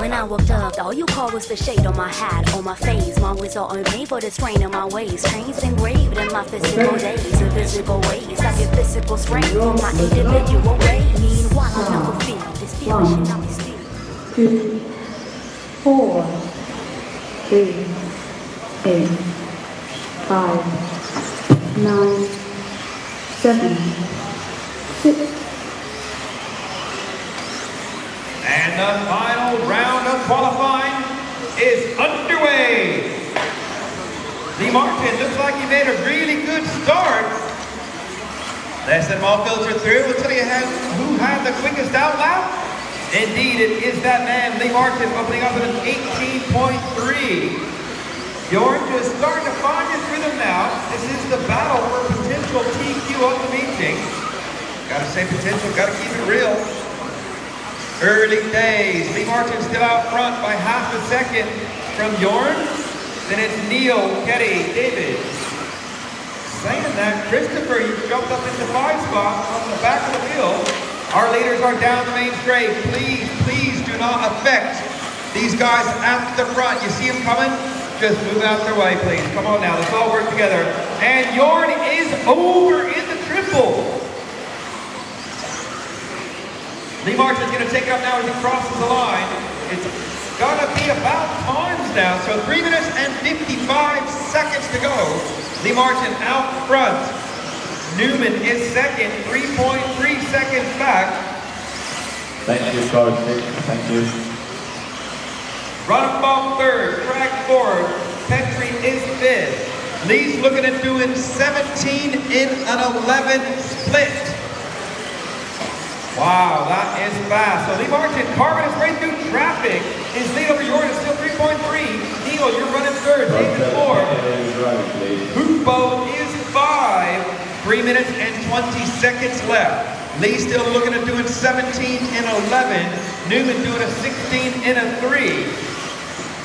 When I walked up, all you called was the shade on my hat, on my face. My words are unpaid for the strain of my ways. Chains engraved in my physical days, in physical ways. I get physical strength from my individual ways. Meanwhile, I never feel this feeling should not be still. 2, 4, 3, 8, 5, 9, 7, 6. And the final round of qualifying is underway. Lee Martin looks like he made a really good start. Less than all filter through. We'll tell you who had the quickest out lap. Indeed, it is that man, Lee Martin, opening up at an 18.3. Bjorn just starting to find his rhythm now. This is the battle for potential TQ of the meeting. Gotta say potential, gotta keep it real. Early days. Lee Martin still out front by half a second from Bjorn. Then it's Neil, Ketty, David. Saying that, Christopher, you jumped up into 5 spots on the back of the wheel. Our leaders are down the main straight. Please do not affect these guys at the front. You see them coming? Just move out their way, please. Come on now, let's all work together. And Bjorn is over in the triple. Lee Martin's going to take it up now as he crosses the line. It's going to be about times now. So 3 minutes and 55 seconds to go. Lee Martin out front. Newman is second, 3.3 seconds back. Thank you, Coach. Thank you. Runenbaum third, track fourth. Petrie is fifth. Lee's looking at doing 17 in an 11 split. Wow, that is fast. So Lee Martin carving his way through traffic. His lead over yours is still 3.3. Neil, you're running third. David 4. Hupo is 5. 3 minutes and 20 seconds left. Lee still looking at doing 17 in 11. Newman doing a 16 in a 3.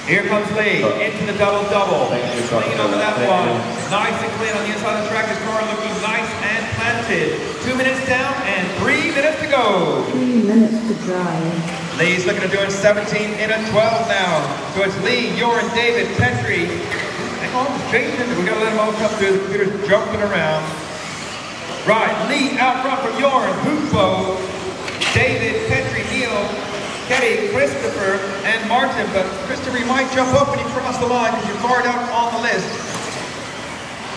Here comes Lee into the double-double. Clean over that one. Nice and clean on the inside of the track. His car looking nice and planted. 2 minutes down and 3 minutes to go. 3 minutes to drive. Lee's looking at doing 17 in a 12 now. So it's Lee, Bjorn, David, Petrie. Hang on, it's changing. We gotta let them all come through. The computer's jumping around. Right, Lee out front from Bjorn, Hupo, David, Petrie, Neil, Ketty, Christopher, and Martin. But Christopher, you might jump up when you cross the line because you're far down on the list.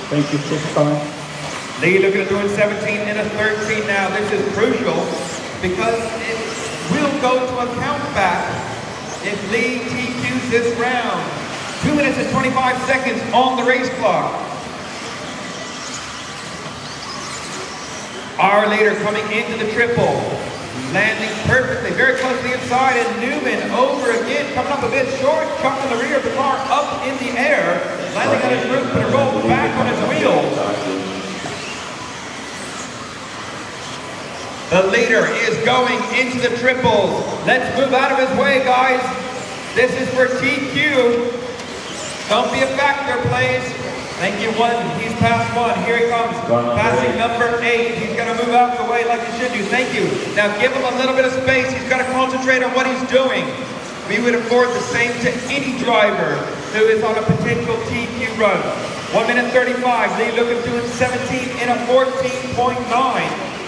Thank you, Christopher. Lee looking at doing 17 in a 13 now. This is crucial because it will go to a count back if Lee TQs this round. 2 minutes and 25 seconds on the race clock. Our leader coming into the triple, landing perfectly, very close to the inside, and Newman over again, coming up a bit short, chucking the rear of the car up in the air, landing on his roof, but it rolled back on his wheels. The leader is going into the triples. Let's move out of his way, guys. This is for TQ. Don't be a factor, please. Thank you, 1. He's past 1. Here he comes. Passing number 8. He's got to move out of the way like he should do. Thank you. Now give him a little bit of space. He's got to concentrate on what he's doing. We would afford the same to any driver who is on a potential TQ run. 1 minute 35. Lee looking doing 17 in a 14.9.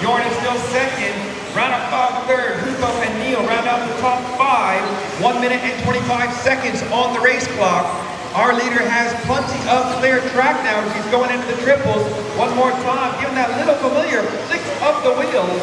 Bjorn is still second. Round up third. Hupo and Neil round out the top 5. 1 minute and 25 seconds on the race clock. Our leader has plenty of clear track now as he's going into the triples. One more time, give him that little familiar flick of the wheels.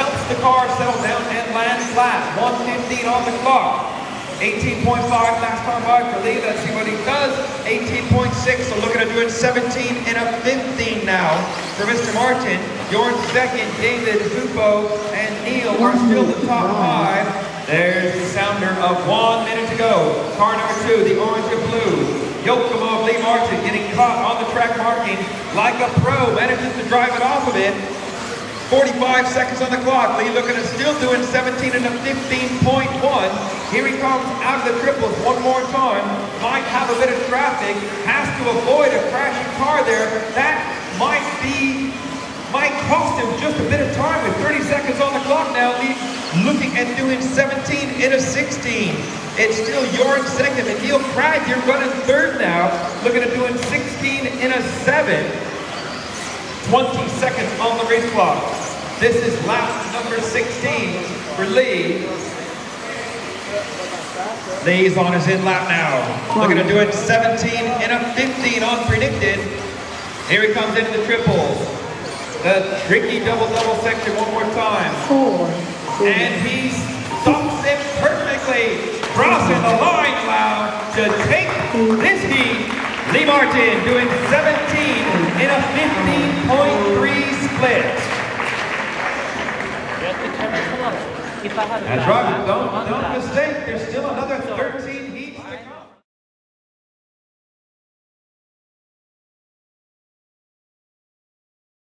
Helps the car settle down and land flat. 1:15 on the clock. 18.5 last time by for Lee. Let's see what he does. 18.6, so looking at doing 17 in a 15 now for Mr. Martin. Bjorn second, David, Hupo, and Neil are still the top 5. There's the sounder of 1 minute to go. Car number 2, the orange and blue. Yokomo Lee Martin getting caught on the track marking like a pro. Manages to drive it off of it. 45 seconds on the clock. Lee looking at still doing 17 and a 15.1. Here he comes out of the triples one more time. Might have a bit of traffic. Has to avoid a crashing car there. That might cost him just a bit of time with 30 seconds on the clock now. Lee looking at doing 17 in a 16. It's still Jorn second. Emil Krajh, you're running third now, looking at doing 16 in a 7. 20 seconds on the race clock. This is lap number 16 for Lee. Lee's on his in lap now. Looking at doing 17 in a 15 on predicted. Here he comes into the triples. The tricky double-double section one more time. 4. And he stops it perfectly, crossing the line now to take this heat. Lee Martin doing 17 in a 15.3 split. And Robert, don't mistake, there's still another